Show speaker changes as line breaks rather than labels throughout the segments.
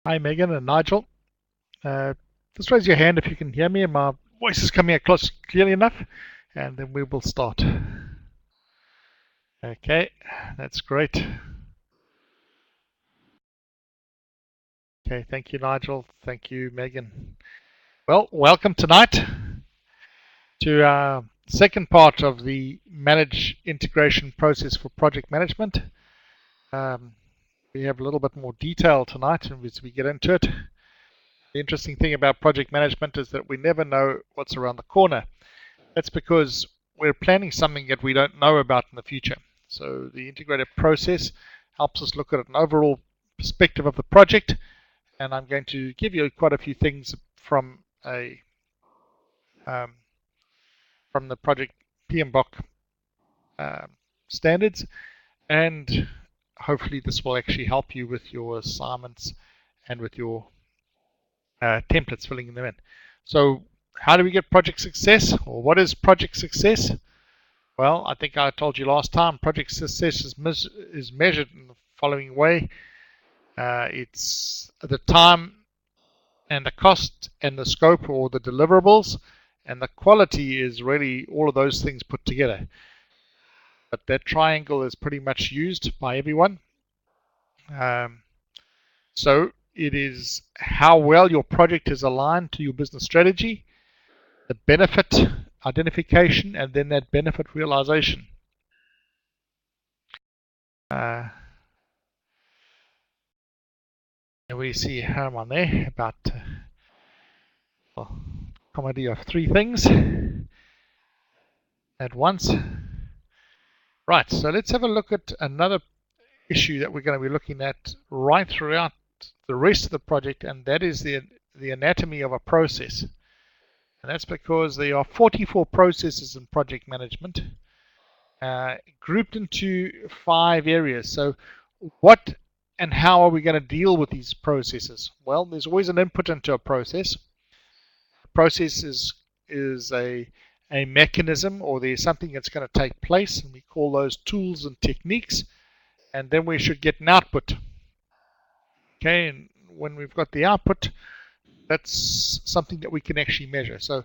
Hi, Megan and Nigel. Just raise your hand if you can hear me and my voice is coming across clearly enough, and then we will start. Okay, that's great. Okay, thank you, Nigel. Thank you, Megan. Well, welcome tonight to our second part of the Manage integration process for project management. We have a little bit more detail tonight as we get into it. The interesting thing about project management is that we never know what's around the corner. That's because we're planning something that we don't know about in the future. So the integrated process helps us look at an overall perspective of the project, and I'm going to give you quite a few things from the project PMBOK standards, and hopefully this will actually help you with your assignments and with your templates, filling them in. So how do we get project success, or what is project success? Well, I think I told you last time, project success is measured in the following way. It's the time and the cost and the scope or the deliverables, and the quality is really all of those things put together. But that triangle is pretty much used by everyone. So it is how well your project is aligned to your business strategy, the benefit identification, and then that benefit realization. And we see Herman there about comedy of three things at once. Right, so let's have a look at another issue that we're going to be looking at right throughout the rest of the project, and that is the anatomy of a process. And that's because there are 44 processes in project management, grouped into 5 areas. So what and how are we going to deal with these processes? Well, there's always an input into a process. A process is a mechanism, or there's something that's going to take place, and we call those tools and techniques, and then we should get an output. Okay, and when we've got the output, that's something that we can actually measure. So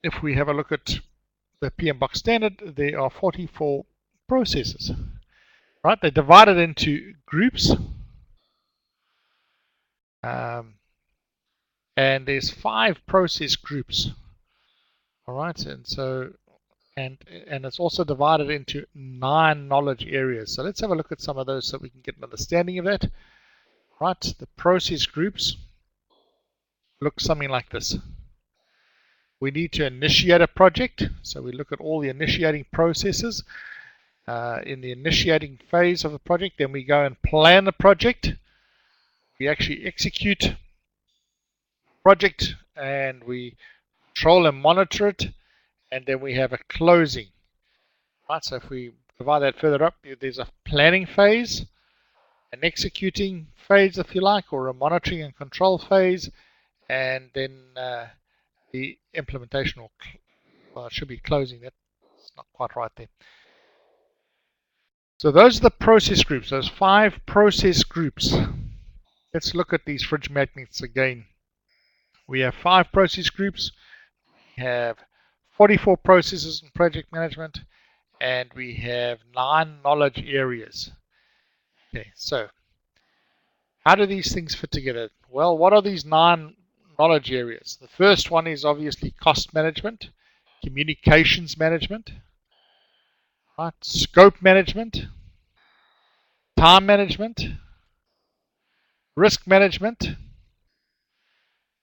if we have a look at the PMBOK standard, there are 44 processes. Right, they're divided into groups, and there's 5 process groups. All right, and so and it's also divided into 9 knowledge areas. So let's have a look at some of those so we can get an understanding of that. Right, the process groups look something like this. We need to initiate a project, so we look at all the initiating processes. In the initiating phase of the project, then we go and plan the project. We actually execute the project, and we control and monitor it, and then we have a closing. Right, so if we divide that further up, there's a planning phase, an executing phase, if you like, or a monitoring and control phase, and then the implementation, or well, it should be closing. That's not quite right there. So those are the process groups, those 5 process groups. Let's look at these fridge magnets again. We have 5 process groups. We have 44 processes in project management, and we have 9 knowledge areas. Okay, so how do these things fit together? Well, what are these 9 knowledge areas? The first one is obviously cost management, communications management, right, scope management, time management, risk management,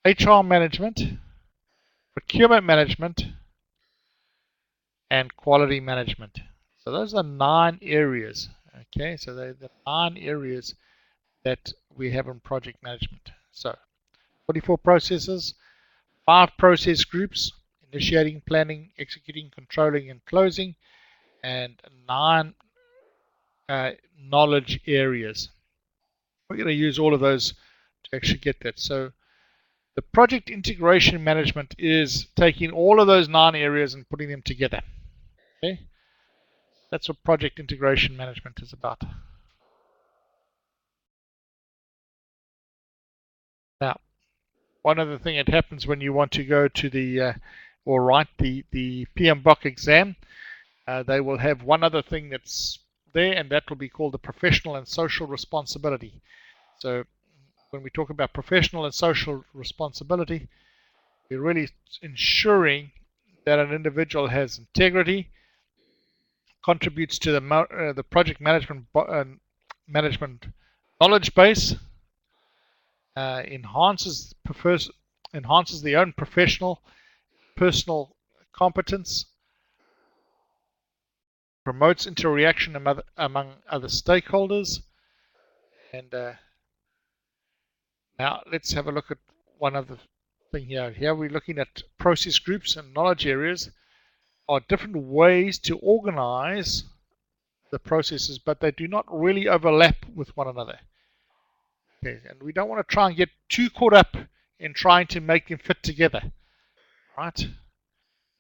HR management, procurement management, and quality management. So those are 9 areas. Okay, so they're the 9 areas that we have in project management. So 44 processes, 5 process groups: initiating, planning, executing, controlling, and closing, and 9 knowledge areas. We're going to use all of those to actually get that. So the project integration management is taking all of those 9 areas and putting them together. Okay, that's what project integration management is about. one other thing that happens when you want to go to the or write the PMBOK exam, they will have one other thing that's there, and that will be called the professional and social responsibility. So when we talk about professional and social responsibility, we're really ensuring that an individual has integrity, contributes to the project management knowledge base, enhances their own personal competence, promotes interaction among other stakeholders. And now let's have a look at one other thing here. Here we're looking at process groups and knowledge areas are different ways to organize the processes, but they do not really overlap with one another. Okay, and we don't want to try and get too caught up in trying to make them fit together, right?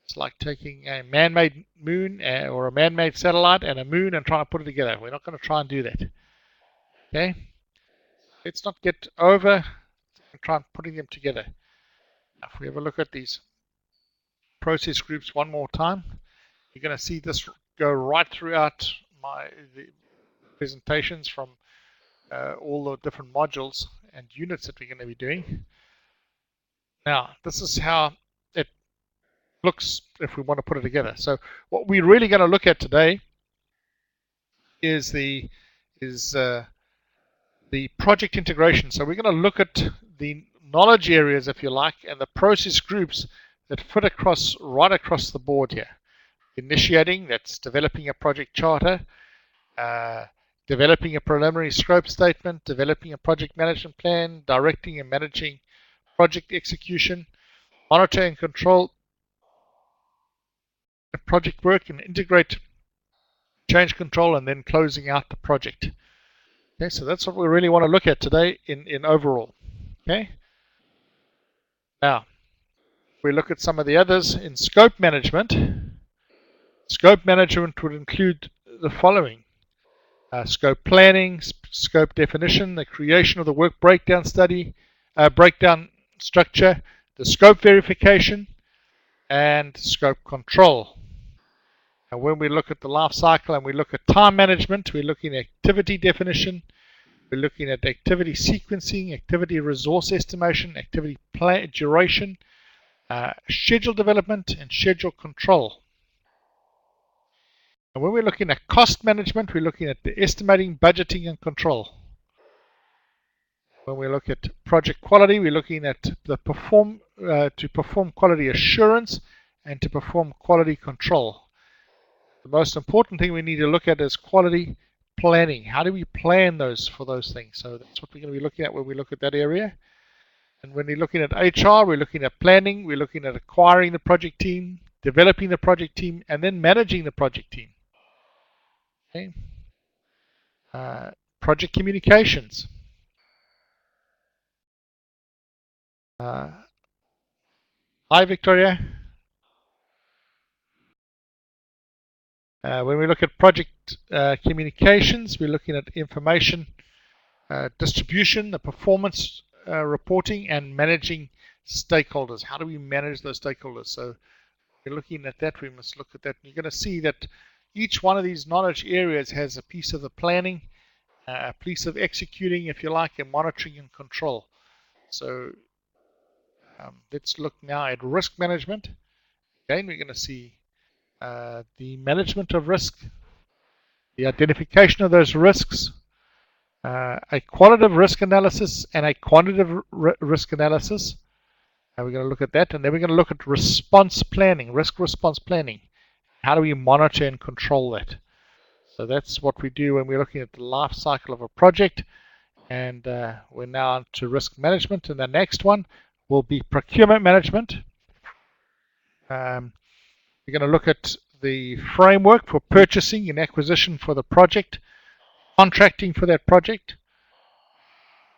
It's like taking a man-made moon or a man-made satellite and a moon and trying to put it together. We're not going to try and do that. Okay? Let's not get over and try and putting them together. Now, if we have a look at these process groups one more time, you're going to see this go right throughout the presentations from all the different modules and units that we're going to be doing. Now, this is how it looks if we want to put it together. So what we're really going to look at today is the project integration. So we're going to look at the knowledge areas, if you like, and the process groups that fit right across the board here. Initiating, that's developing a project charter, developing a preliminary scope statement, developing a project management plan, directing and managing project execution, monitor and control project work, and integrate change control, and then closing out the project. Okay, so that's what we really want to look at today in overall. Okay. Now, we look at some of the others in scope management. Scope management would include the following: scope planning, scope definition, the creation of the work breakdown structure, the scope verification, and scope control. And when we look at the life cycle and we look at time management, we're looking at activity definition, we're looking at activity sequencing, activity resource estimation, activity duration, schedule development, and schedule control. And when we're looking at cost management, we're looking at the estimating, budgeting, and control. When we look at project quality, we're looking at the to perform quality assurance and to perform quality control. The most important thing we need to look at is quality planning. How do we plan for those things? So that's what we're going to be looking at when we look at that area. And when we're looking at HR, we're looking at planning, we're looking at acquiring the project team, developing the project team, and then managing the project team. Okay. Project communications. Hi, Victoria. When we look at project communications, we're looking at information distribution, the performance reporting, and managing stakeholders. How do we manage those stakeholders? So we're looking at that. We must look at that. You're going to see that each one of these knowledge areas has a piece of the planning, a piece of executing, if you like, and monitoring and control. So let's look now at risk management. Again, we're going to see the management of risk, the identification of those risks, a qualitative risk analysis and a quantitative risk analysis. And we're going to look at that, and then we're going to look at response planning, risk response planning. How do we monitor and control that? So that's what we do when we're looking at the life cycle of a project. And we're now on to risk management, and the next one will be procurement management. We're going to look at the framework for purchasing and acquisition for the project, contracting for that project.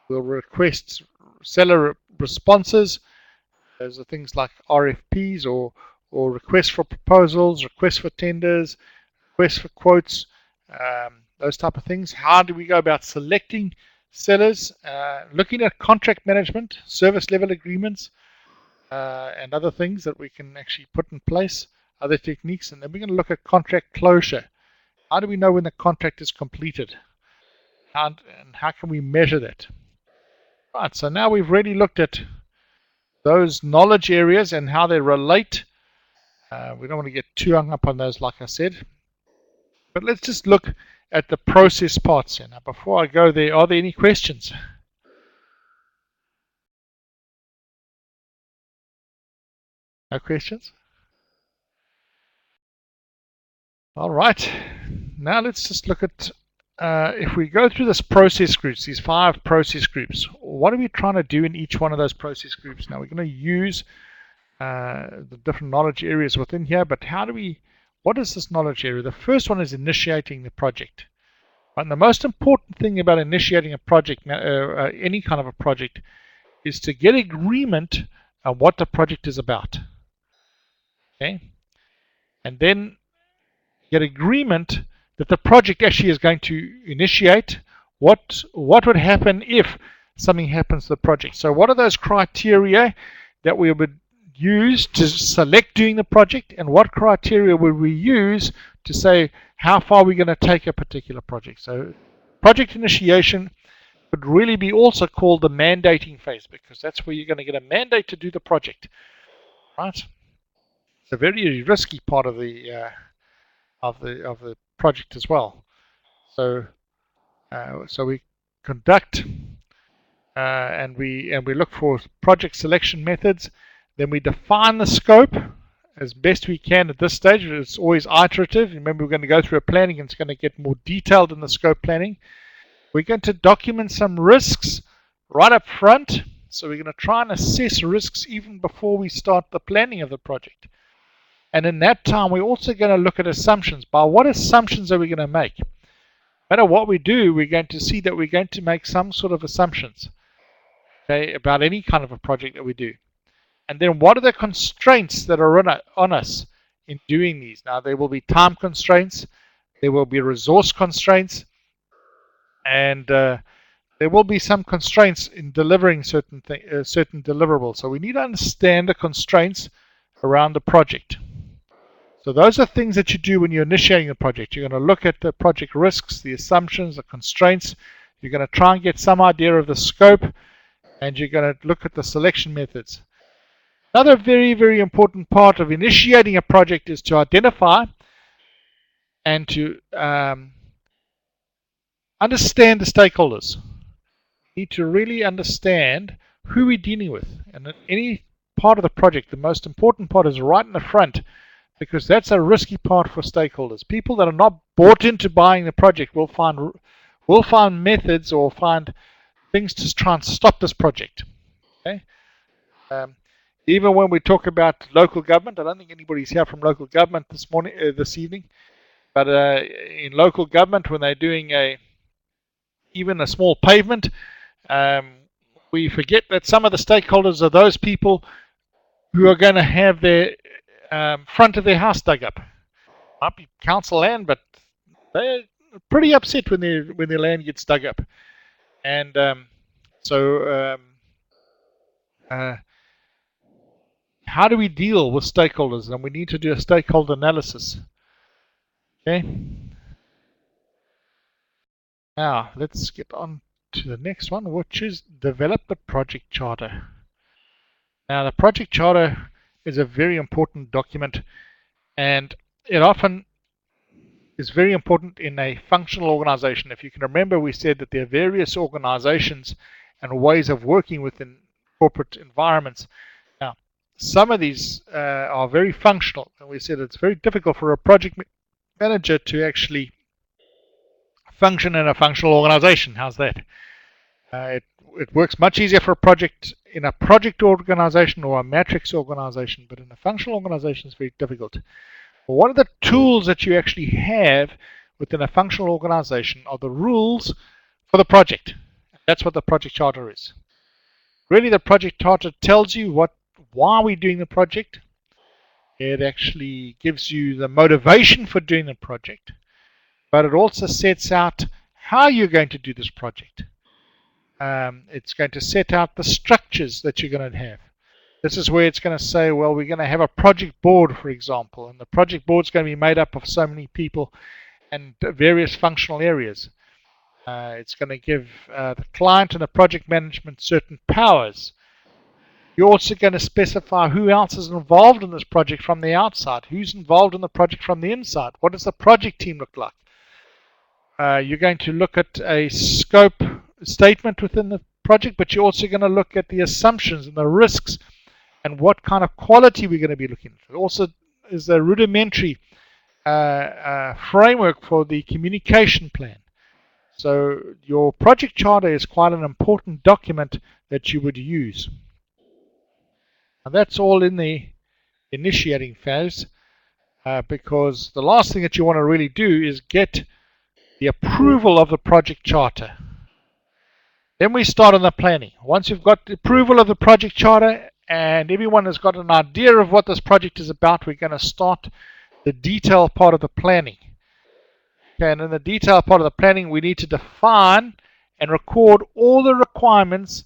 We'll request seller responses. Those are things like RFPs or requests for proposals, requests for tenders, requests for quotes, those type of things. How do we go about selecting sellers, looking at contract management, service level agreements, and other things that we can actually put in place, other techniques, and then we're going to look at contract closure. How do we know when the contract is completed? And how can we measure that? Right, so now we've really looked at those knowledge areas and how they relate. We don't want to get too hung up on those, like I said. But let's just look at the process parts here. Now, before I go there, are there any questions? No questions? All right. Now let's just look at, if we go through this process groups, these 5 process groups, what are we trying to do in each one of those process groups? Now we're going to use the different knowledge areas within here, but what is this knowledge area? The first one is initiating the project. And the most important thing about initiating a project, any kind of a project, is to get agreement on what the project is about. Okay? And then get agreement that the project actually is going to initiate. What would happen if something happens to the project? So what are those criteria that we would use to select doing the project, and what criteria would we use to say how far we're going to take a particular project? So project initiation would really be also called the mandating phase, because that's where you're going to get a mandate to do the project, right? It's a very risky part of the project as well. So so we conduct and we look for project selection methods. Then we define the scope as best we can at this stage. It's always iterative. Remember, we're going to go through a planning and it's going to get more detailed in the scope planning. We're going to document some risks right up front. So we're going to try and assess risks even before we start the planning of the project. And in that time, we're also going to look at assumptions. By what assumptions are we going to make? No matter what we do, we're going to see that we're going to make some sort of assumptions, okay, about any kind of a project that we do. And then what are the constraints that are on us in doing these? Now, there will be time constraints, there will be resource constraints, and there will be some constraints in delivering certain deliverables. So we need to understand the constraints around the project. So those are things that you do when you're initiating a project. You're going to look at the project risks, the assumptions, the constraints. You're going to try and get some idea of the scope, and you're going to look at the selection methods. Another very, very important part of initiating a project is to identify and to understand the stakeholders. We need to really understand who we're dealing with. And in any part of the project, the most important part is right in the front, because that's a risky part for stakeholders. People that are not bought into buying the project will find methods or find things to try and stop this project. Okay? Even when we talk about local government, I don't think anybody's here from local government this evening, but in local government, when they're doing even a small pavement, we forget that some of the stakeholders are those people who are going to have their front of their house dug up. Might be council land, but they're pretty upset when their land gets dug up. And how do we deal with stakeholders? And we need to do a stakeholder analysis. Okay. Now let's get on to the next one, which is develop the project charter. Now the project charter is a very important document, and it often is very important in a functional organization. If you can remember, we said that there are various organizations and ways of working within corporate environments. Now, some of these are very functional, and we said it's very difficult for a project manager to actually function in a functional organization. How's that? It works much easier for a project in a project organization or a matrix organization, but in a functional organization it's very difficult. One of the tools that you actually have within a functional organization are the rules for the project. That's what the project charter is. Really, the project charter tells you why we're doing the project. It actually gives you the motivation for doing the project, but it also sets out how you're going to do this project. It's going to set out the structures that you're going to have. This is where it's going to say, well, we're going to have a project board, for example, and the project board is going to be made up of so many people and various functional areas. It's going to give the client and the project management certain powers. You're also going to specify who else is involved in this project from the outside, who's involved in the project from the inside, what does the project team look like. You're going to look at a scope statement within the project, but you're also going to look at the assumptions and the risks and what kind of quality we're going to be looking at. It also is a rudimentary framework for the communication plan. So your project charter is quite an important document that you would use. And that's all in the initiating phase, because the last thing that you want to really do is get the approval of the project charter. Then we start on the planning. Once you've got the approval of the project charter and everyone has got an idea of what this project is about, we're going to start the detail part of the planning. Okay, and in the detail part of the planning, we need to define and record all the requirements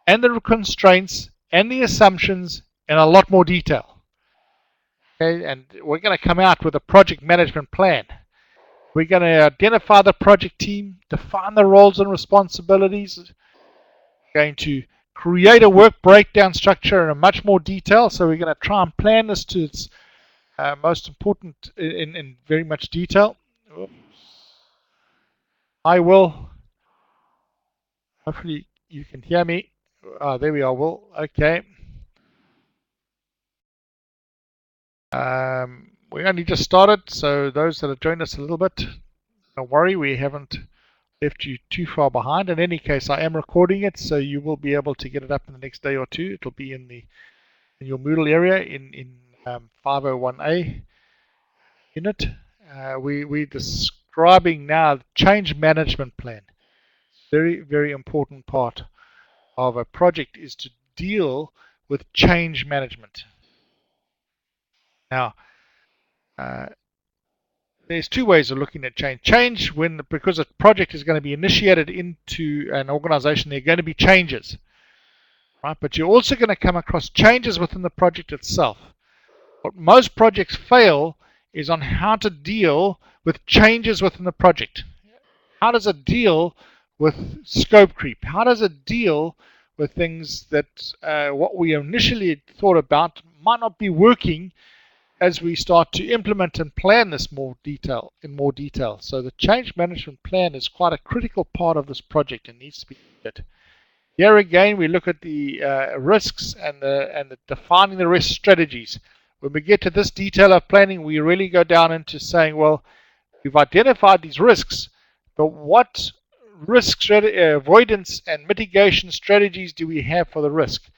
and the constraints and the assumptions in a lot more detail. Okay, and we're going to come out with a project management plan. We're going to identify the project team, define the roles and responsibilities. We're going to create a work breakdown structure in a much more detail. So we're going to try and plan this to its most important in very much detail. Oops. I will. Hopefully you can hear me. There we are, Will. Okay. We only just started, so those that have joined us a little bit, don't worry, we haven't left you too far behind. In any case, I am recording it, so you will be able to get it up in the next day or two. It'll be in your Moodle area in 501A unit. We're describing now the change management plan. Very, very important part of a project is to deal with change management. Now, there's two ways of looking at change. Change, because a project is going to be initiated into an organization, there are going to be changes, right? But you're also going to come across changes within the project itself. What most projects fail is on how to deal with changes within the project. How does it deal with scope creep? How does it deal with things that what we initially thought about might not be working as we start to implement and plan this in more detail. So the change management plan is quite a critical part of this project and needs to be did. Here again, we look at the risks and the defining the risk strategies. When we get to this detail of planning, we really go down into saying, well, we've identified these risks, but what risk avoidance and mitigation strategies do we have for the risk?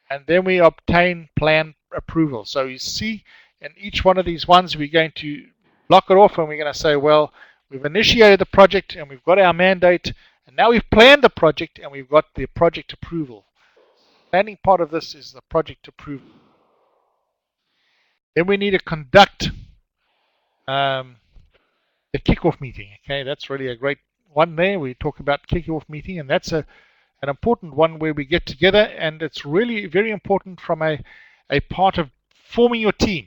And then we obtain plan approval. So you see, in each one of these ones, we're going to block it off and we're going to say, well, we've initiated the project and we've got our mandate, and now we've planned the project and we've got the project approval. Planning part of this is the project approval. Then we need to conduct the kickoff meeting. Okay, that's really a great one there. We talk about kickoff meeting, and that's an important one where we get together, and it's really very important from a part of forming your team.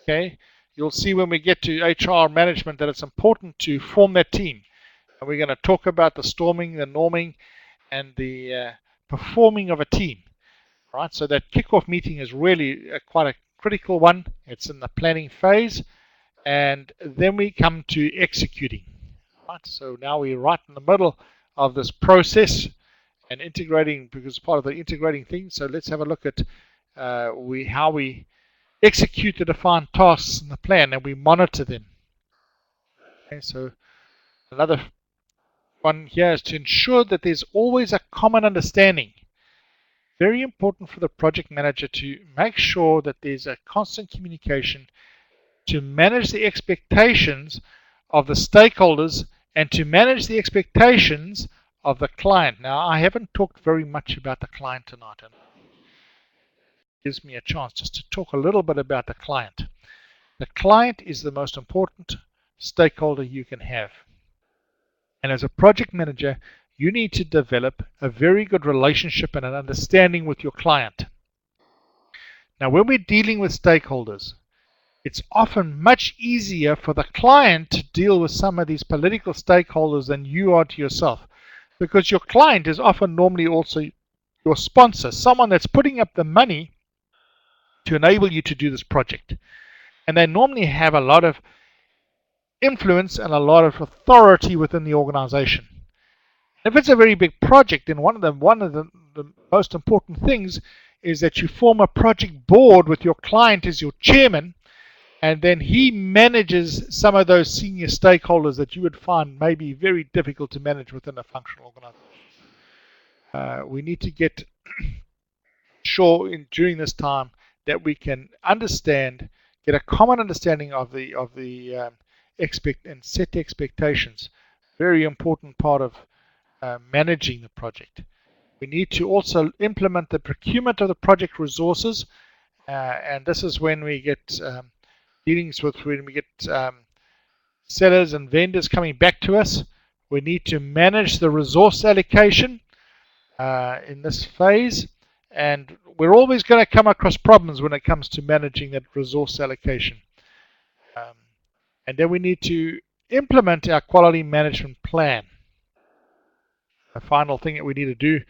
Okay, you'll see when we get to HR management that it's important to form that team, and we're going to talk about the storming, the norming, and the performing of a team. Right, so that kickoff meeting is really quite a critical one. It's in the planning phase, and then we come to executing. Right, so now we're right in the middle of this process and integrating, because part of the integrating thing. So let's have a look at how we execute the defined tasks in the plan, and we monitor them. Okay, so another one here is to ensure that there's always a common understanding. Very important for the project manager to make sure that there's a constant communication to manage the expectations of the stakeholders and to manage the expectations of the client. Now, I haven't talked very much about the client tonight, and it gives me a chance just to talk a little bit about the client. The client is the most important stakeholder you can have. And as a project manager, you need to develop a very good relationship and an understanding with your client. Now, when we're dealing with stakeholders, it's often much easier for the client to deal with some of these political stakeholders than you are to yourself, because your client is often normally also your sponsor, someone that's putting up the money to enable you to do this project. And they normally have a lot of influence and a lot of authority within the organization. If it's a very big project, then one of the most important things is that you form a project board with your client as your chairman, and then he manages some of those senior stakeholders that you would find may be very difficult to manage within a functional organization. We need to get sure during this time that we can get a common understanding of the expect and set expectations. Very important part of managing the project. We need to also implement the procurement of the project resources, and this is when we get dealings with when we get sellers and vendors coming back to us. We need to manage the resource allocation in this phase, and we're always going to come across problems when it comes to managing that resource allocation. And then we need to implement our quality management plan. The final thing that we need to do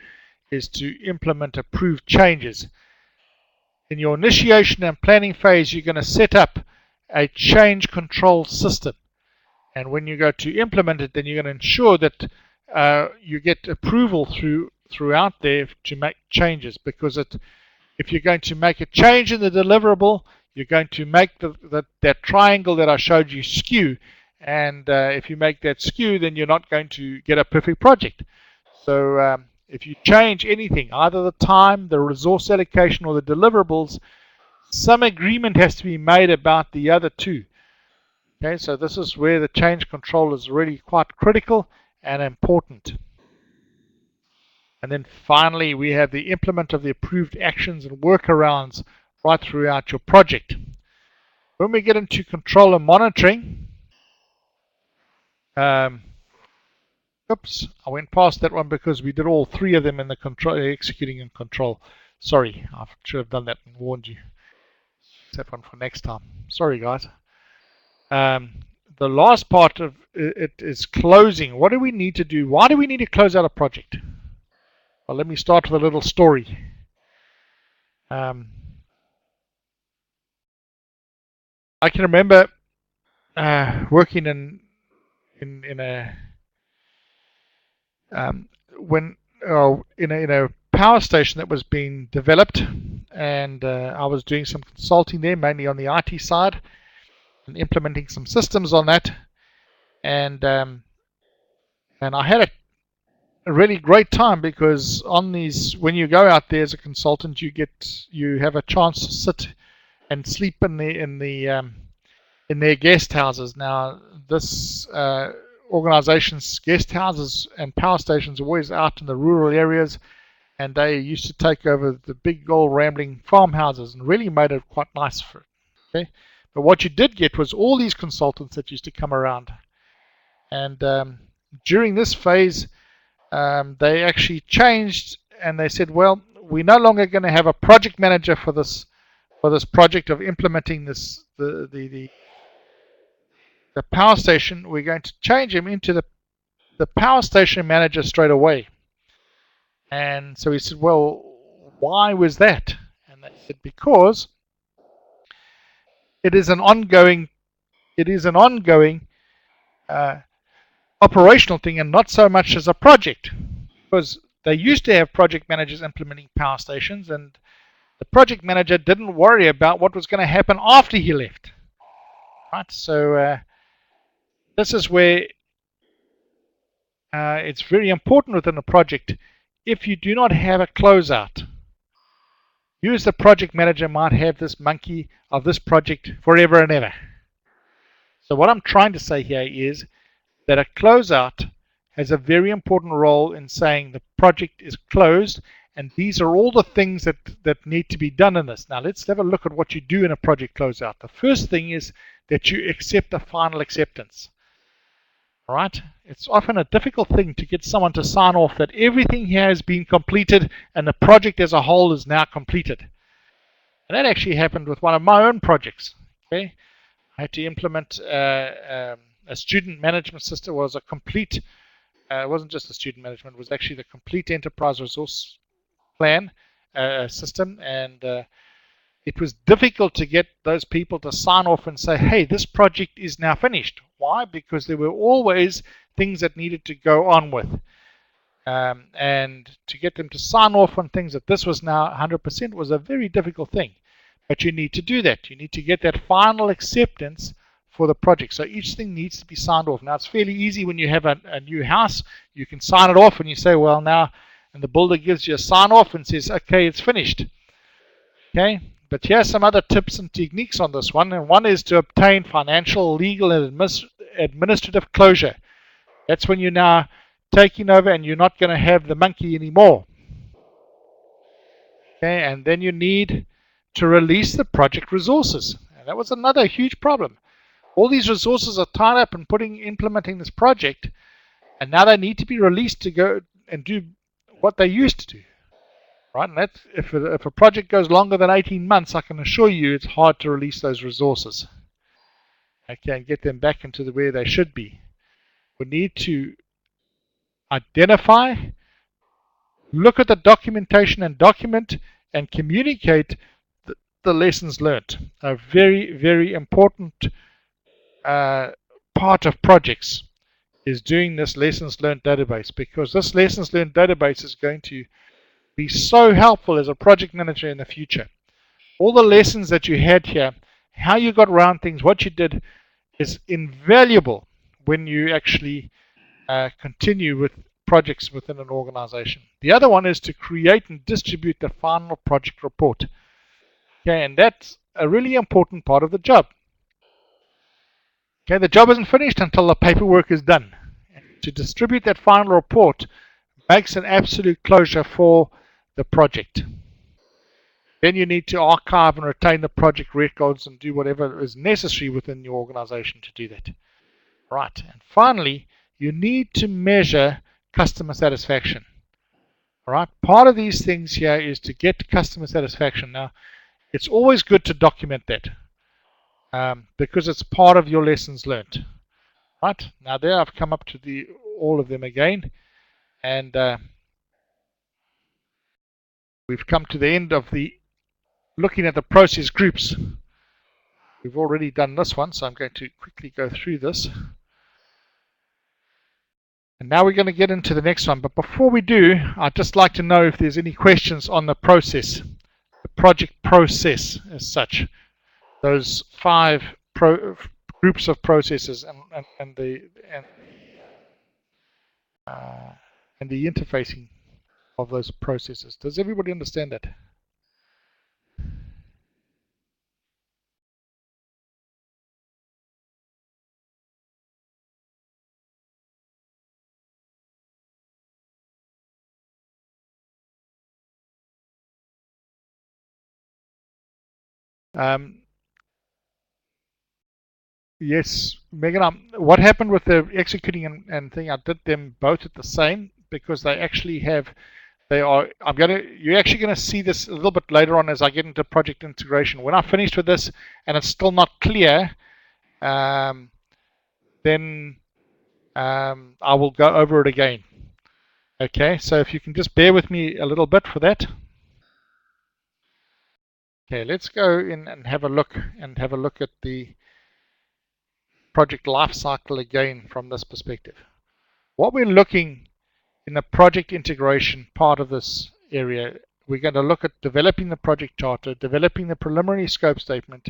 is to implement approved changes. In your initiation and planning phase, you're going to set up a change control system. And when you go to implement it, then you're going to ensure that you get approval throughout there to make changes, because if you're going to make a change in the deliverable, you're going to make that triangle that I showed you skew, and if you make that skew, then you're not going to get a perfect project. So if you change anything, either the time, the resource allocation, or the deliverables, some agreement has to be made about the other two. Okay, so this is where the change control is really quite critical and important. And then finally, we have the implement of the approved actions and workarounds right throughout your project. When we get into control and monitoring, oops, I went past that one because we did all three of them in the control, executing and control. Sorry, I should have done that and warned you. That one for next time. Sorry, guys. The last part of it is closing. What do we need to do? Why do we need to close out a project? Well, let me start with a little story. I can remember working in a power station that was being developed, and I was doing some consulting there, mainly on the IT side, and implementing some systems on that, and I had a really great time, because on these, when you go out there as a consultant, you have a chance to sit and sleep in their guest houses. Now, this organization's guest houses and power stations are always out in the rural areas, and they used to take over the big old rambling farmhouses and really made it quite nice for it. Okay, but what you did get was all these consultants that used to come around, and during this phase, they actually changed, and they said, well, we're no longer going to have a project manager for this project of implementing the power station. We're going to change him into the power station manager straight away. And so he said, well, why was that? And they said, because it is an ongoing operational thing, and not so much as a project, because they used to have project managers implementing power stations, and the project manager didn't worry about what was going to happen after he left. Right, so this is where it's very important within a project. If you do not have a closeout, you as the project manager might have this monkey of this project forever and ever. So what I'm trying to say here is that a closeout has a very important role in saying the project is closed, and these are all the things that need to be done in this. Now let's have a look at what you do in a project closeout. The first thing is that you accept a final acceptance. right? It's often a difficult thing to get someone to sign off that everything here has been completed and the project as a whole is now completed. And that actually happened with one of my own projects. Okay, I had to implement a student management system. It was a complete, it wasn't just the student management, it was actually the complete enterprise resource plan system. And it was difficult to get those people to sign off and say, hey, this project is now finished. Why? Because there were always things that needed to go on with. And to get them to sign off on things that this was now 100% was a very difficult thing. But you need to do that. You need to get that final acceptance for the project. So each thing needs to be signed off. Now, it's fairly easy when you have a new house. You can sign it off and you say, well, now, and the builder gives you a sign off and says, okay, it's finished. Okay, but here are some other tips and techniques on this one. And one is to obtain financial, legal, and administrative closure. That's when you're now taking over and you're not going to have the monkey anymore. Okay, and then you need to release the project resources. And that was another huge problem. All these resources are tied up in implementing this project, and now they need to be released to go and do what they used to do. Right, and that's, if a project goes longer than 18 months, I can assure you it's hard to release those resources. Okay, and get them back into where they should be. We need to identify, look at the documentation and document and communicate the lessons learned. A very, very important part of projects is doing this lessons learned database, because this lessons learned database is going to be so helpful as a project manager in the future. All the lessons that you had here, how you got around things, what you did, is invaluable when you actually continue with projects within an organization. The other one is to create and distribute the final project report. Okay, and that's a really important part of the job. Okay, the job isn't finished until the paperwork is done. And to distribute that final report makes an absolute closure for the project. Then you need to archive and retain the project records and do whatever is necessary within your organization to do that. Right, and finally, you need to measure customer satisfaction. All right, part of these things here is to get customer satisfaction. Now, it's always good to document that because it's part of your lessons learned. Right, now there I've come up to all of them again, and we've come to the end of looking at the process groups. We've already done this one, so I'm going to quickly go through this. And now we're going to get into the next one. But before we do, I'd just like to know if there's any questions on the process, the project process as such. Those 5 groups of processes and the interfacing of those processes. Does everybody understand that? Yes, Megan, what happened with the executing and thing, I did them both at the same because they actually have, you're actually going to see this a little bit later on as I get into project integration. When I finished with this and it's still not clear, then I will go over it again. Okay, so if you can just bear with me a little bit for that. Okay, let's go in and have a look at the project lifecycle again from this perspective. What we're looking in the project integration part of this area, we're going to look at developing the project charter, developing the preliminary scope statement,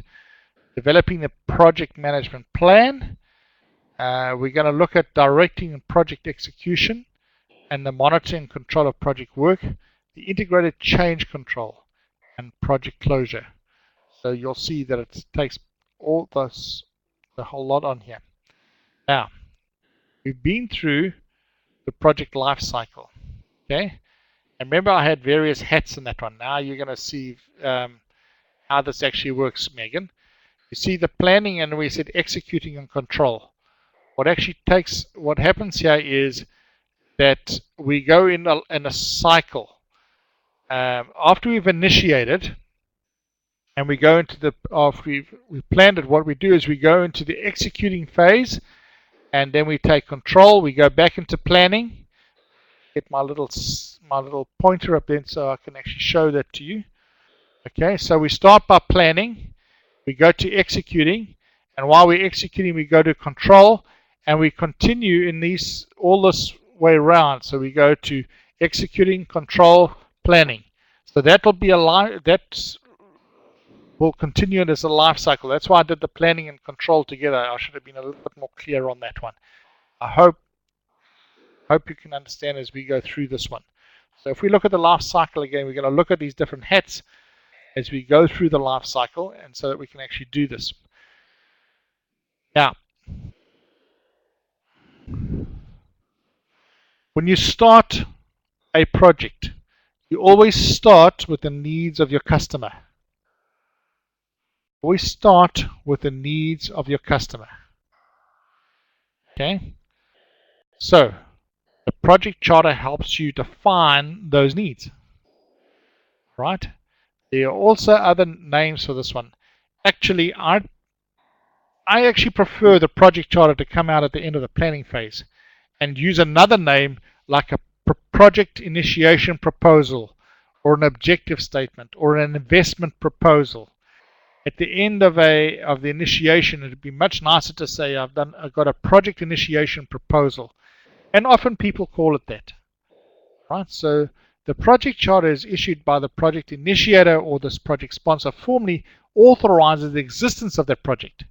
developing the project management plan. We're going to look at directing project execution and the monitoring and control of project work, the integrated change control, and project closure. So you'll see that it takes all this, the whole lot on here. Now, we've been through the project life cycle. Okay, and remember I had various hats in that one. Now you're going to see how this actually works, Megan. You see the planning, and we said executing and control. what happens here is that we go in a cycle. After we've initiated, and we go into after we've planned it, what we do is we go into the executing phase, and then we take control. We go back into planning. Get my little pointer up there so I can actually show that to you. Okay, so we start by planning, we go to executing, and while we're executing, we go to control, and we continue in all this way around. So we go to executing, control, planning. So that'll be that will continue as a life cycle. That's why I did the planning and control together. I should have been a little bit more clear on that one. I hope you can understand as we go through this one. So if we look at the life cycle again, we're going to look at these different hats as we go through the life cycle, and so that we can actually do this. Now, when you start a project, you always start with the needs of your customer. Always start with the needs of your customer. Okay? So, the project charter helps you define those needs. Right? There are also other names for this one. Actually, I actually prefer the project charter to come out at the end of the planning phase and use another name like a project initiation proposal, or an objective statement, or an investment proposal. At the end of the initiation, it would be much nicer to say I've got a project initiation proposal, and often people call it that. Right? So the project charter is issued by the project initiator or this project sponsor, formally authorizes the existence of that project.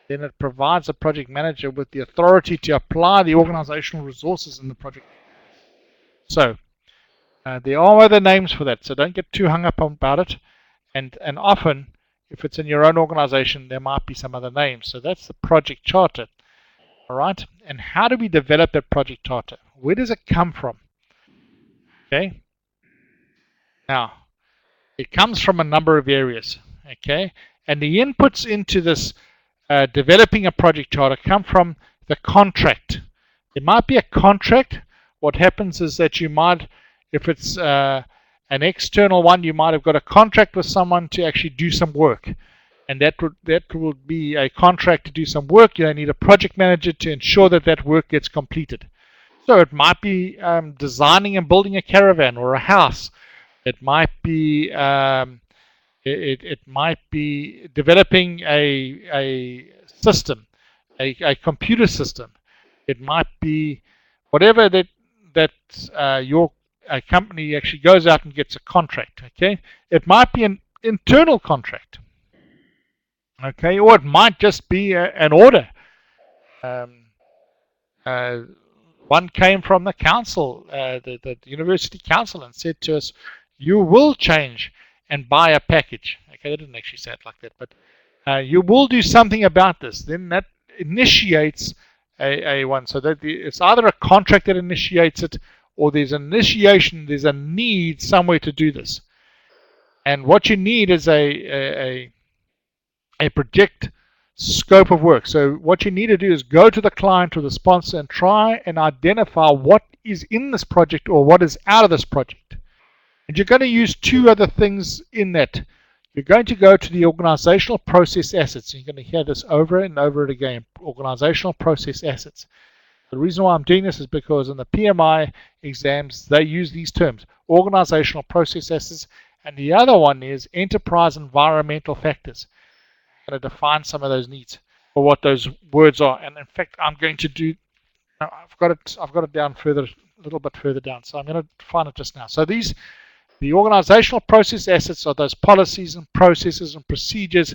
Then it provides the project manager with the authority to apply the organizational resources in the project. So there are other names for that, so don't get too hung up about it. And often, if it's in your own organization, there might be some other names. So that's the project charter. All right. And how do we develop that project charter? Where does it come from? Okay. Now, it comes from a number of areas. Okay. And the inputs into this developing a project charter come from the contract. There might be a contract. What happens is that you might, if it's an external one, you might have got a contract with someone to actually do some work, and that would be a contract to do some work. You need a project manager to ensure that that work gets completed. So it might be designing and building a caravan or a house. It might be it might be developing a system, a computer system. It might be whatever that your company actually goes out and gets a contract. Okay, it might be an internal contract. Okay, or it might just be an order. One came from the council, the university council, and said to us, "You will change and buy a package." Okay, they didn't actually say it like that, but you will do something about this. Then that initiates a one. So that it's either a contract that initiates it, or there's an initiation, there's a need somewhere to do this. And what you need is a project scope of work. So what you need to do is go to the client or the sponsor and try and identify what is in this project or what is out of this project. And you're going to use two other things in that. You're going to go to the organizational process assets. You're going to hear this over and over again, organizational process assets. The reason why I'm doing this is because in the PMI exams, they use these terms, organizational process assets, and the other one is enterprise environmental factors. I'm going to define some of those needs or what those words are. And in fact, I'm going to do, I've got it down further, a little bit further down. So I'm going to define it just now. So the organizational process assets are those policies and processes and procedures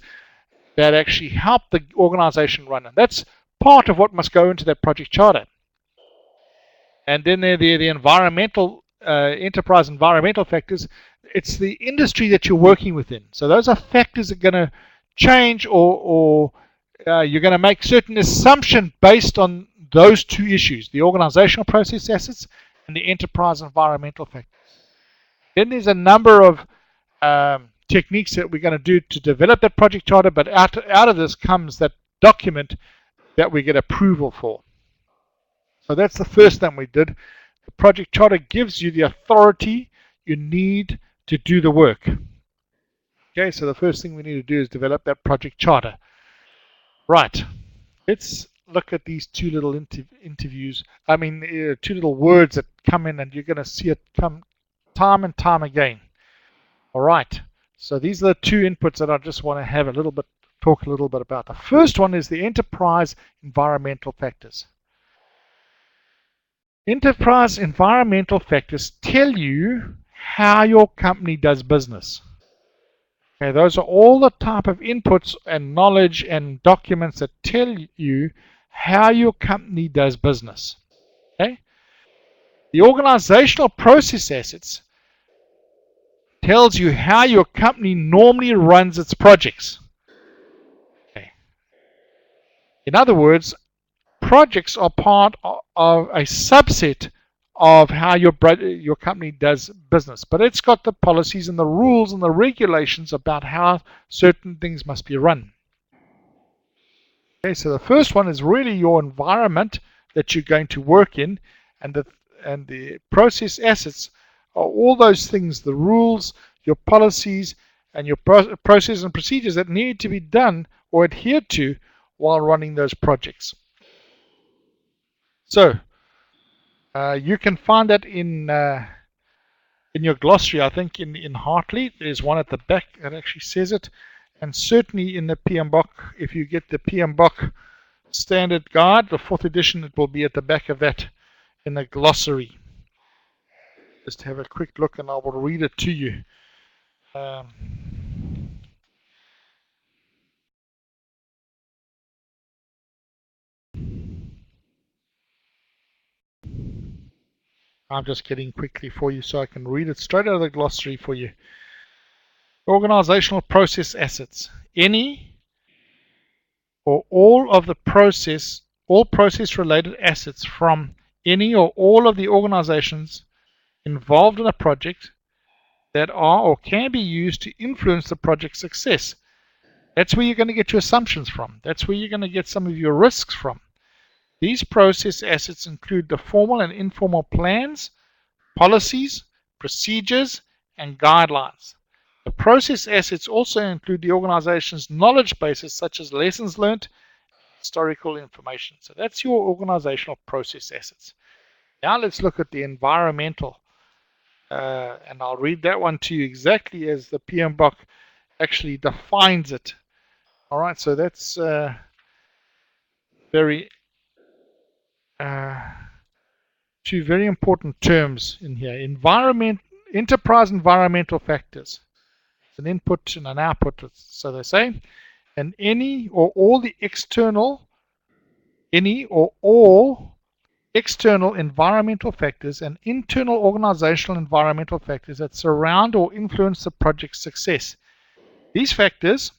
that actually help the organization run. And that's part of what must go into that project charter. And then there are the environmental, enterprise environmental factors. It's the industry that you're working within. So those are factors that are going to change, or you're going to make certain assumptions based on those two issues, the organizational process assets and the enterprise environmental factors. Then there's a number of techniques that we're going to do to develop that project charter, but out of this comes that document that we get approval for. So that's the first thing we did. The project charter gives you the authority you need to do the work. Okay, so the first thing we need to do is develop that project charter. Right, let's look at these two little two little words that come in, and you're going to see it come time and time again. All right, so these are the two inputs that I just want to have talk a little bit about. The first one is the enterprise environmental factors. Enterprise environmental factors tell you how your company does business. Okay, those are all the type of inputs and knowledge and documents that tell you how your company does business. Okay? The organizational process assets tells you how your company normally runs its projects. Okay. In other words, projects are part of a subset of how your company does business, but it's got the policies and the rules and the regulations about how certain things must be run. Okay, so the first one is really your environment that you're going to work in, and the process assets are all those things, the rules, your policies, and your processes and procedures that need to be done or adhered to while running those projects. So you can find that in your glossary. I think in Hartley there's one at the back that actually says it, and certainly in the PMBOK, if you get the PMBOK standard guide, the 4th edition, it will be at the back of that in the glossary. Just have a quick look and I will read it to you. I'm just getting quickly for you so I can read it straight out of the glossary for you. Organizational process assets. Any or all of the all process related assets from any or all of the organizations involved in a project that are or can be used to influence the project's success. That's where you're going to get your assumptions from. That's where you're going to get some of your risks from. These process assets include the formal and informal plans, policies, procedures, and guidelines. The process assets also include the organization's knowledge bases, such as lessons learned, historical information. So that's your organizational process assets. Now let's look at the environmental. And I'll read that one to you exactly as the PMBOK actually defines it. All right, so that's two very important terms in here. Enterprise environmental factors. It's an input and an output, so they say. And any or all external environmental factors and internal organizational environmental factors that surround or influence the project's success. These factors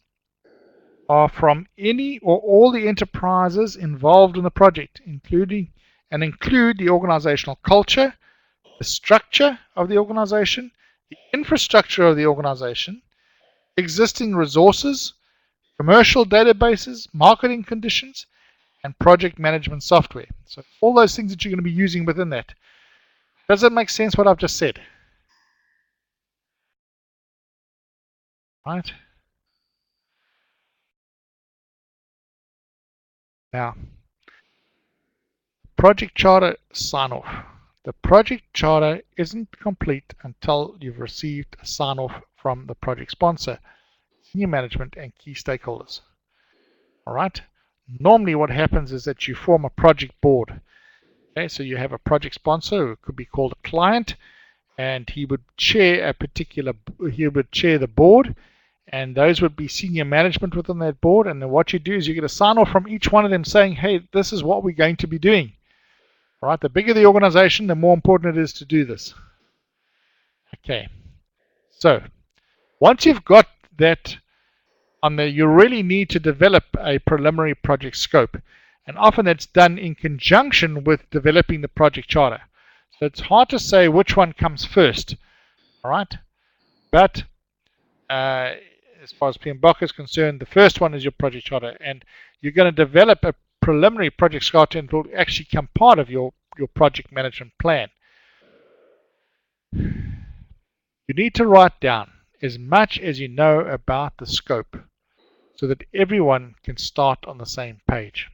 are from any or all the enterprises involved in the project, include the organizational culture, the structure of the organization, the infrastructure of the organization, existing resources, commercial databases, marketing conditions, and project management software. So all those things that you're going to be using within that. Does that make sense what I've just said? Right. Now, project charter sign-off. The project charter isn't complete until you've received a sign-off from the project sponsor, senior management, and key stakeholders. All right. Normally what happens is that you form a project board. Okay, so you have a project sponsor who could be called a client, and he would chair the board, and those would be senior management within that board. And then what you do is you get a sign off from each one of them saying, hey, this is what we're going to be doing. All right, the bigger the organization, the more important it is to do this. Okay, so once you've got that on there, you really need to develop a preliminary project scope, and often that's done in conjunction with developing the project charter. So it's hard to say which one comes first. All right, but as far as PMBOK is concerned, the first one is your project charter, and you're going to develop a preliminary project scope, and it will actually become part of your project management plan. You need to write down as much as you know about the scope so that everyone can start on the same page.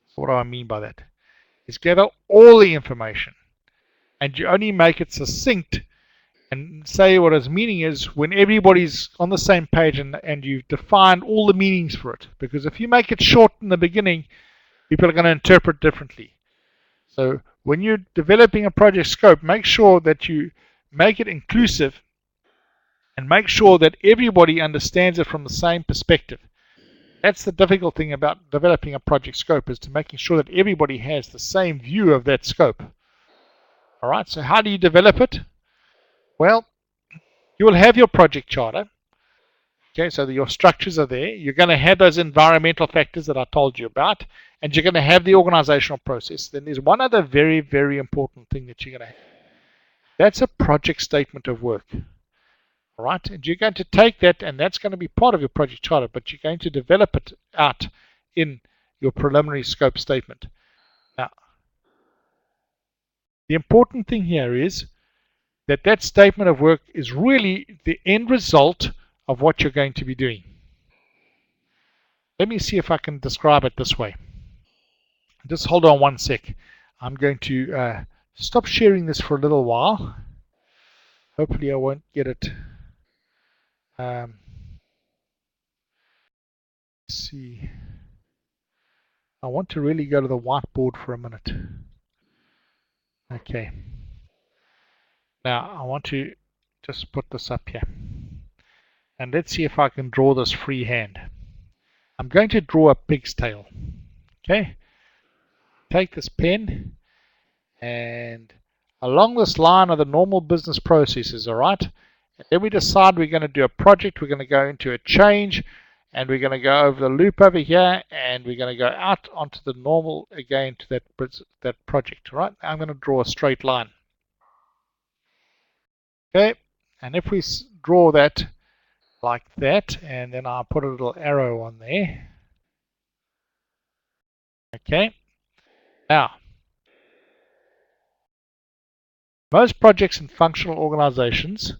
So what do I mean by that? Is gather all the information, and you only make it succinct and say what its meaning is when everybody's on the same page and you've defined all the meanings for it. Because if you make it short in the beginning, people are going to interpret differently. So when you're developing a project scope, make sure that you make it inclusive and make sure that everybody understands it from the same perspective. That's the difficult thing about developing a project scope, is to making sure that everybody has the same view of that scope. All right, so how do you develop it? Well, you will have your project charter. Okay, so your structures are there. You're going to have those environmental factors that I told you about, and you're going to have the organizational process. Then there's one other very, very important thing that you're going to have. That's a project statement of work. All right, and you're going to take that, and that's going to be part of your project charter, but you're going to develop it out in your preliminary scope statement. Now, the important thing here is that that statement of work is really the end result of what you're going to be doing. Let me see if I can describe it this way. Just hold on one sec. I'm going to stop sharing this for a little while. Hopefully I won't get it. Let's see. I want to really go to the whiteboard for a minute. Okay. Now I want to just put this up here. And let's see if I can draw this freehand. I'm going to draw a pig's tail. Okay. Take this pen, and along this line are the normal business processes, all right? And then we decide we're going to do a project, we're going to go into a change, and we're going to go over the loop over here, and we're going to go out onto the normal again to that project, all right? I'm going to draw a straight line. Okay, and if we draw that like that, and then I'll put a little arrow on there. Okay, now, most projects in functional organizations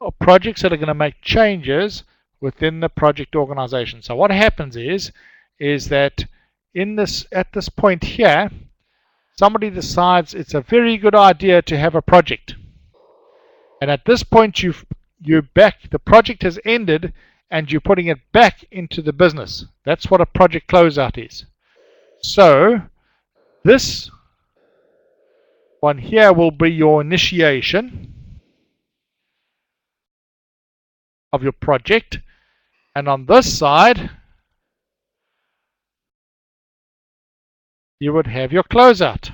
are projects that are going to make changes within the project organization. So what happens is that at this point here, somebody decides it's a very good idea to have a project. And at this point, the project has ended, and you're putting it back into the business. That's what a project closeout is. So this one here will be your initiation of your project, and on this side you would have your closeout,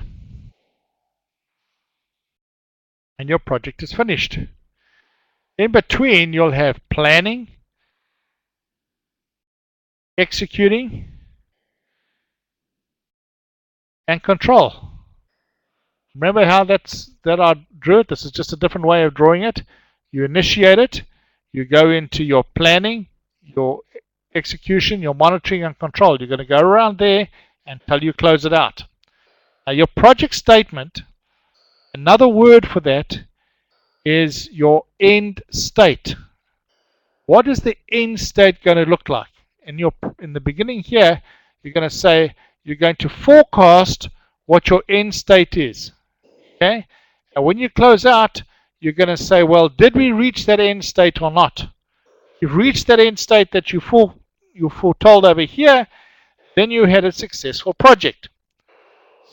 and your project is finished. In between, you'll have planning, executing, and control. Remember how that I drew it? This is just a different way of drawing it. You initiate it, you go into your planning, your execution, your monitoring and control. You're going to go around there until you close it out. Now your project statement, another word for that is your end state. What is the end state going to look like? In the beginning here, you're going to say you're going to forecast what your end state is. Okay? And when you close out, you're going to say, well, did we reach that end state or not? If you've reached that end state that you foretold over here, then you had a successful project.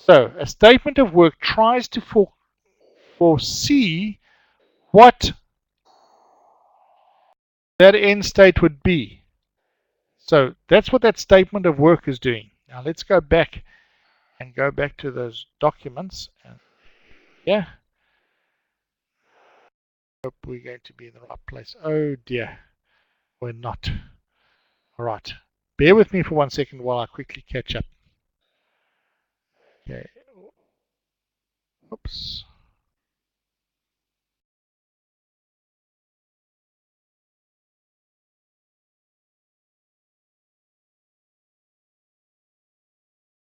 So a statement of work tries to foresee what that end state would be. So that's what that statement of work is doing. Now let's go back to those documents. And yeah, hope we're going to be in the right place. Oh dear, we're not. All right, bear with me for 1 second while I quickly catch up. Okay, oops.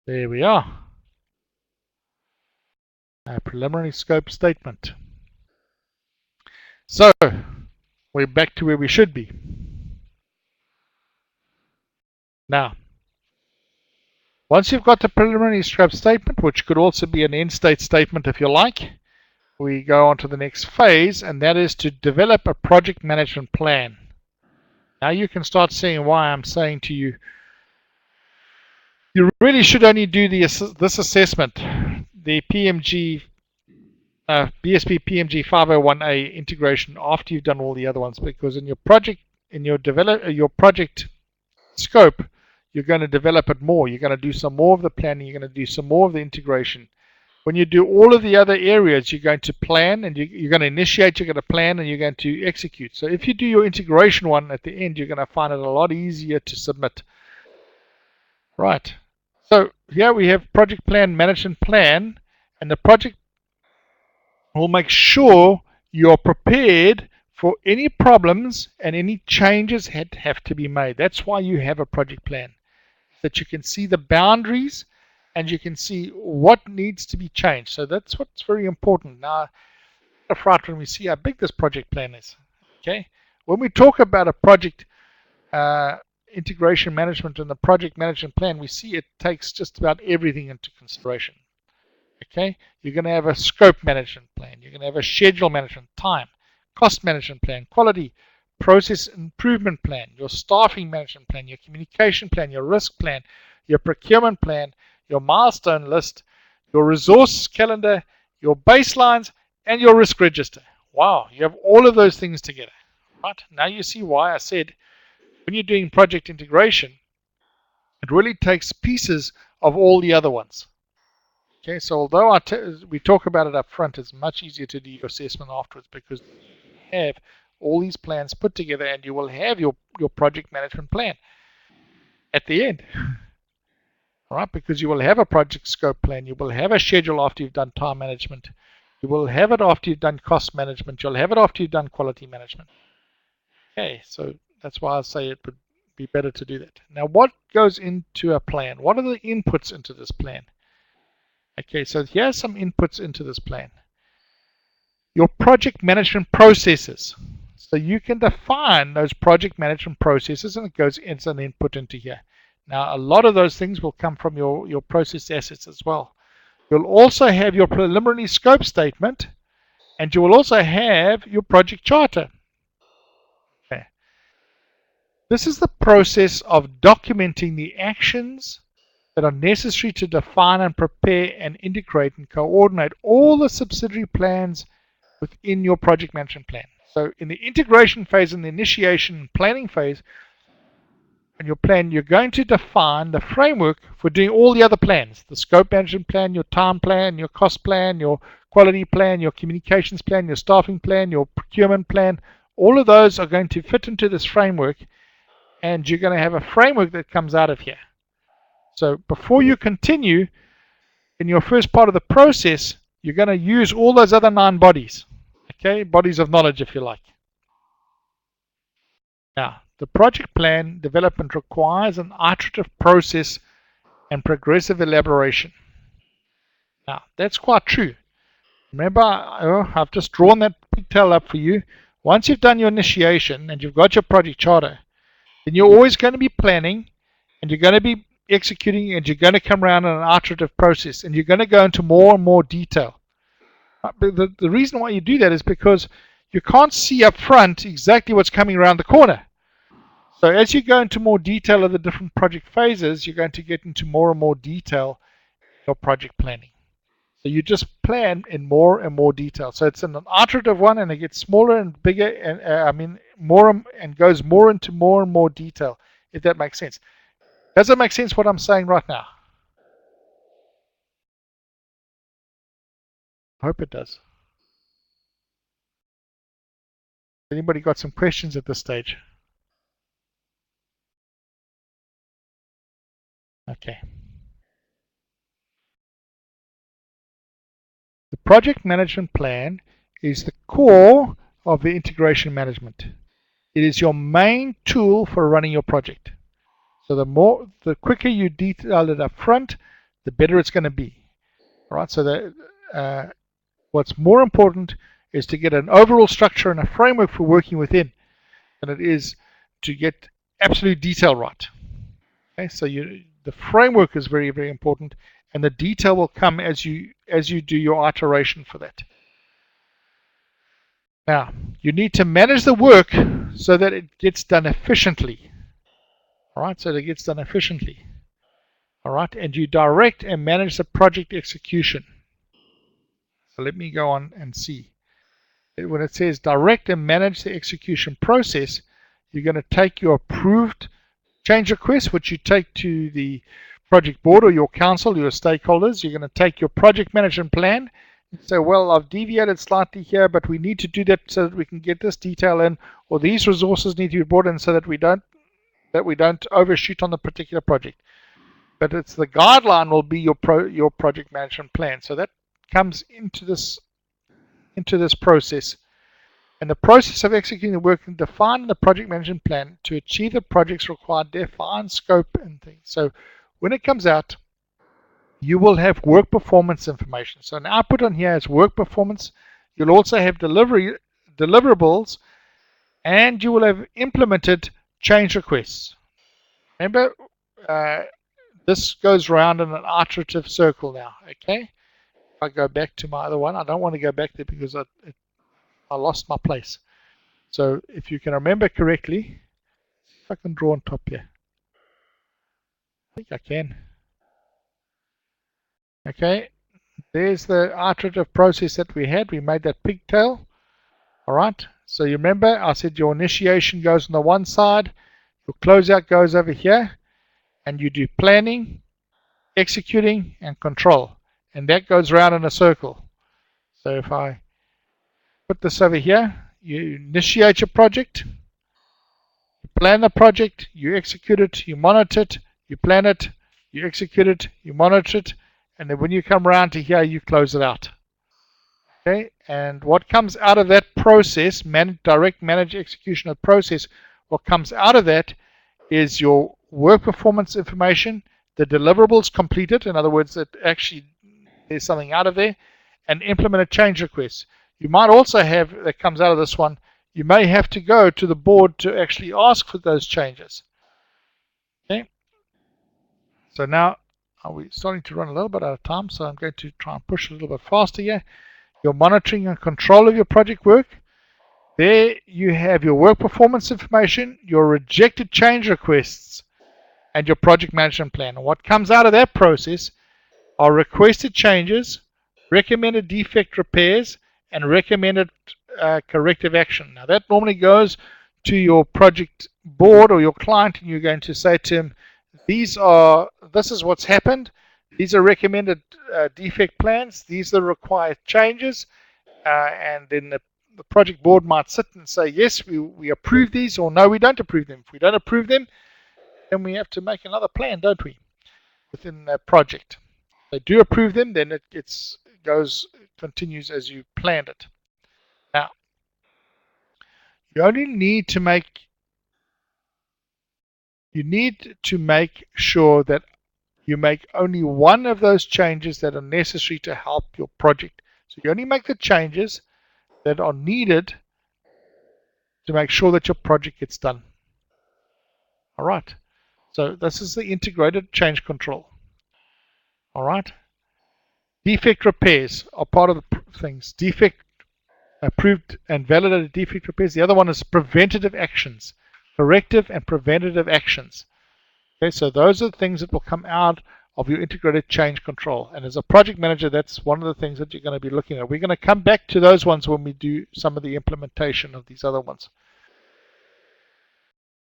There we are. A preliminary scope statement. So, we're back to where we should be. Now, once you've got the preliminary scope statement, which could also be an end state statement if you like, we go on to the next phase, and that is to develop a project management plan. Now you can start seeing why I'm saying to you, you really should only do this assessment, the BSBPMG521 integration, after you've done all the other ones, because in your project, your project scope, you're going to develop it more. You're going to do some more of the planning. You're going to do some more of the integration. When you do all of the other areas, you're going to plan, and you're going to initiate, you're going to plan, and you're going to execute. So if you do your integration one at the end, you're going to find it a lot easier to submit. Right. So here we have project plan, management plan, and the project will make sure you're prepared for any problems and any changes that have to be made. That's why you have a project plan, that you can see the boundaries and you can see what needs to be changed. So that's what's very important. Now, right when we see how big this project plan is. Okay, when we talk about a project integration management and the project management plan, we see it takes just about everything into consideration. Okay, you're going to have a scope management plan, you're going to have a schedule management, time, cost management plan, quality, process improvement plan, your staffing management plan, your communication plan, your risk plan, your procurement plan, your milestone list, your resource calendar, your baselines, and your risk register. Wow, you have all of those things together. Right? Now you see why I said when you're doing project integration, it really takes pieces of all the other ones. Okay, so although we talk about it up front, it's much easier to do your assessment afterwards, because you have all these plans put together and you will have your project management plan at the end. All right, because you will have a project scope plan, you will have a schedule after you've done time management, you will have it after you've done cost management, you'll have it after you've done quality management. Okay, so that's why I say it would be better to do that. Now, what goes into a plan? What are the inputs into this plan? Okay, so here's some inputs into this plan. Your project management processes. So you can define those project management processes, and it goes as an input into here. Now, a lot of those things will come from your process assets as well. You'll also have your preliminary scope statement, and you will also have your project charter. Okay. This is the process of documenting the actions that are necessary to define and prepare and integrate and coordinate all the subsidiary plans within your project management plan. So in the integration phase and the initiation and planning phase, in your plan, you're going to define the framework for doing all the other plans: the scope management plan, your time plan, your cost plan, your quality plan, your communications plan, your staffing plan, your procurement plan. All of those are going to fit into this framework, and you're going to have a framework that comes out of here. So before you continue in your first part of the process, you're going to use all those other 9 bodies, okay, bodies of knowledge, if you like. Now, the project plan development requires an iterative process and progressive elaboration. Now, that's quite true. Remember, I've just drawn that pigtail up for you. Once you've done your initiation and you've got your project charter, then you're always going to be planning, and you're going to be executing, and you're going to come around in an iterative process, and you're going to go into more and more detail. But the reason why you do that is because you can't see up front exactly what's coming around the corner. So as you go into more detail of the different project phases, you're going to get into more and more detail in your project planning. So you just plan in more and more detail. So it's an iterative one, and it gets smaller and bigger, and more, and goes more into more and more detail, if that makes sense. Does it make sense what I'm saying right now? I hope it does. Anybody got some questions at this stage? Okay. The project management plan is the core of the integration management. It is your main tool for running your project. So the quicker you detail it up front, the better it's going to be. All right, so that what's more important is to get an overall structure and a framework for working within than it is to get absolute detail right. Okay, so the framework is very, very important, and the detail will come as you do your iteration for that. Now, you need to manage the work so that it gets done efficiently. All right, so that it gets done efficiently. All right, and you direct and manage the project execution. So let me go on and see. When it says direct and manage the execution process, you're going to take your approved change request, which you take to the project board or your council, your stakeholders. You're going to take your project management plan and say, well, I've deviated slightly here, but we need to do that so that we can get this detail in, or these resources need to be brought in so that we don't overshoot on the particular project. But it's the guideline will be your project management plan. So that comes into this process. And the process of executing the work defined in the project management plan to achieve the project's required defined scope and things. So when it comes out, you will have work performance information. So an output on here is work performance. You'll also have deliverables, and you will have implemented change requests. Remember, this goes around in an iterative circle now, okay? If I go back to my other one, I don't want to go back there because I lost my place. So if you can remember correctly, if I can draw on top here. I think I can. Okay, there's the iterative process that we had. We made that pigtail. All right, so you remember I said your initiation goes on the one side, your closeout goes over here, and you do planning, executing, and control. And that goes around in a circle. So if I put this over here, you initiate your project, you plan the project, you execute it, you monitor it, you plan it, you execute it, you monitor it, and then when you come around to here, you close it out. Okay, and what comes out of that process, direct manage execution of the process, what comes out of that is your work performance information, the deliverables completed, in other words, that actually there's something out of there, and implemented change requests. You might also have, that comes out of this one, you may have to go to the board to actually ask for those changes. Okay, so now we're starting to run a little bit out of time, so I'm going to try and push a little bit faster here. Your monitoring and control of your project work. There you have your work performance information, your rejected change requests, and your project management plan. And what comes out of that process are requested changes, recommended defect repairs, and recommended corrective action. Now that normally goes to your project board or your client, and you're going to say to him, this is what's happened, these are recommended defect plans, these are the required changes, and then the project board might sit and say, yes, we approve these, or no, we don't approve them. If we don't approve them, then we have to make another plan, don't we, within the project. If they do approve them, then it continues as you planned it. Now, you only need to make sure that you make only one of those changes that are necessary to help your project. So you only make the changes that are needed to make sure that your project gets done. All right. So this is the integrated change control. All right. Defect repairs are part of the things. Defect approved and validated defect repairs. The other one is preventative actions. Corrective and preventative actions. Okay, so those are the things that will come out of your integrated change control. And as a project manager, that's one of the things that you're going to be looking at. We're going to come back to those ones when we do some of the implementation of these other ones.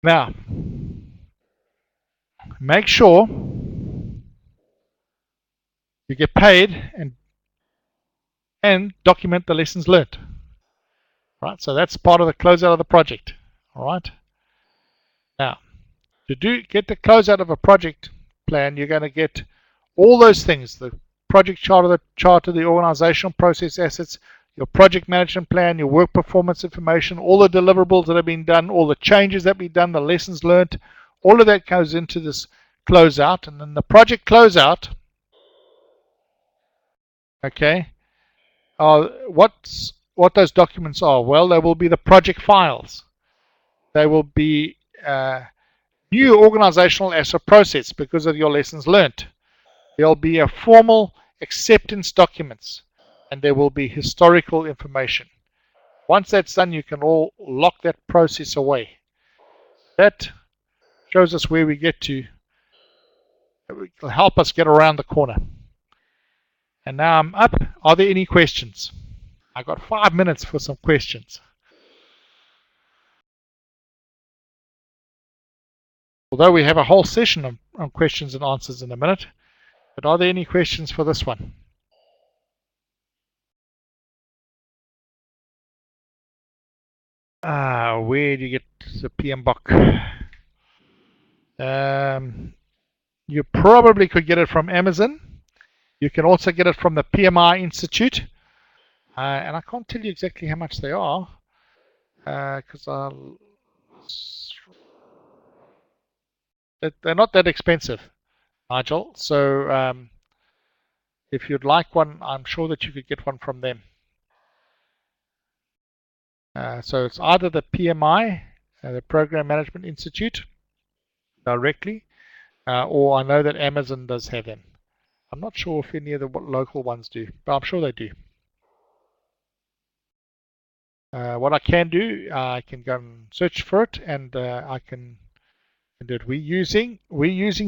Now, make sure you get paid and document the lessons learned. Right, so that's part of the closeout of the project. All right. Now, to get the closeout of a project plan, you're going to get all those things: the project chart of the organizational process assets, your project management plan, your work performance information, all the deliverables that have been done, all the changes that have been done, the lessons learned. All of that goes into this closeout, and then the project closeout Okay. What those documents are? Well, they will be the project files. They will be new organizational asset process because of your lessons learnt. There'll be a formal acceptance documents, and there will be historical information. Once that's done, you can all lock that process away. That shows us where we get to. It will help us get around the corner. And now I'm up. Are there any questions? I got 5 minutes for some questions. Although we have a whole session on questions and answers in a minute. But are there any questions for this one? Where do you get the PMBOK? You probably could get it from Amazon. You can also get it from the PMI Institute. And I can't tell you exactly how much they are because they're not that expensive, Nigel. So if you'd like one, I'm sure that you could get one from them. So it's either the PMI, the Program Management Institute, directly, or I know that Amazon does have them. I'm not sure if any of the local ones do, but I'm sure they do. What I can do, I can go and search for it, and I can do it. We're using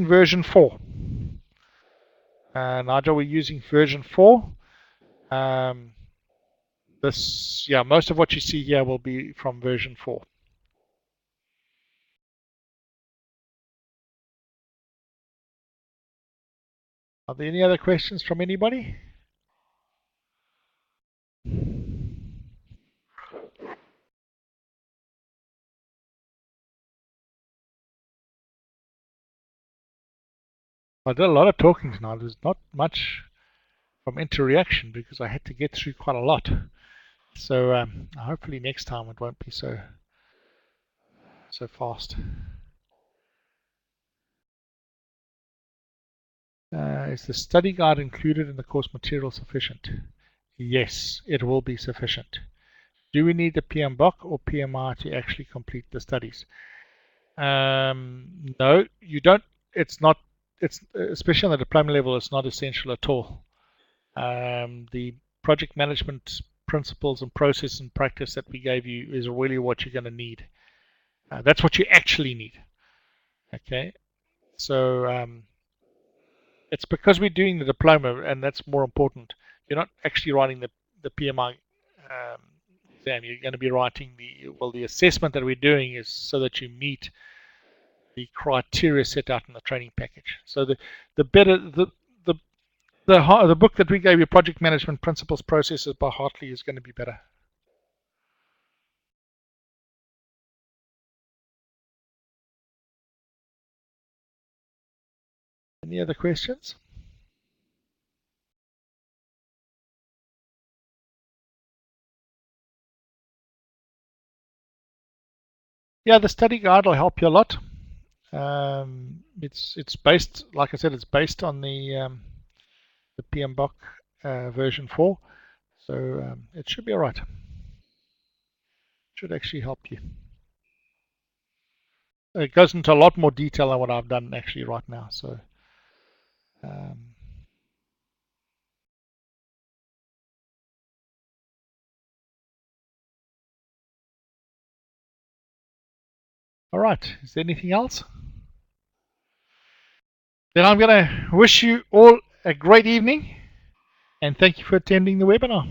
version 4. Nigel, we're using version 4. Most of what you see here will be from version 4. Are there any other questions from anybody? I did a lot of talking tonight. There's not much from interaction because I had to get through quite a lot. So hopefully next time it won't be so fast. Is the study guide included in the course material sufficient? Yes, it will be sufficient. Do we need the PMBOK or PMI to actually complete the studies? No, you don't. It's not. It's especially on the diploma level. It's not essential at all. The project management principles and process and practice that we gave you is really what you're going to need. That's what you actually need. Okay, so it's because we're doing the diploma, and that's more important. You're not actually writing the PMI exam. You're going to be writing the assessment that we're doing is so that you meet the criteria set out in the training package. So the book that we gave you, Project Management Principles Processes by Hartley, is going to be better. Any other questions? Yeah, the study guide will help you a lot. It's based, like I said, it's based on the PMBOK version 4, so it should be all right. Should actually help you. It goes into a lot more detail than what I've done actually right now. So. All right, is there anything else? Then I'm going to wish you all a great evening and thank you for attending the webinar.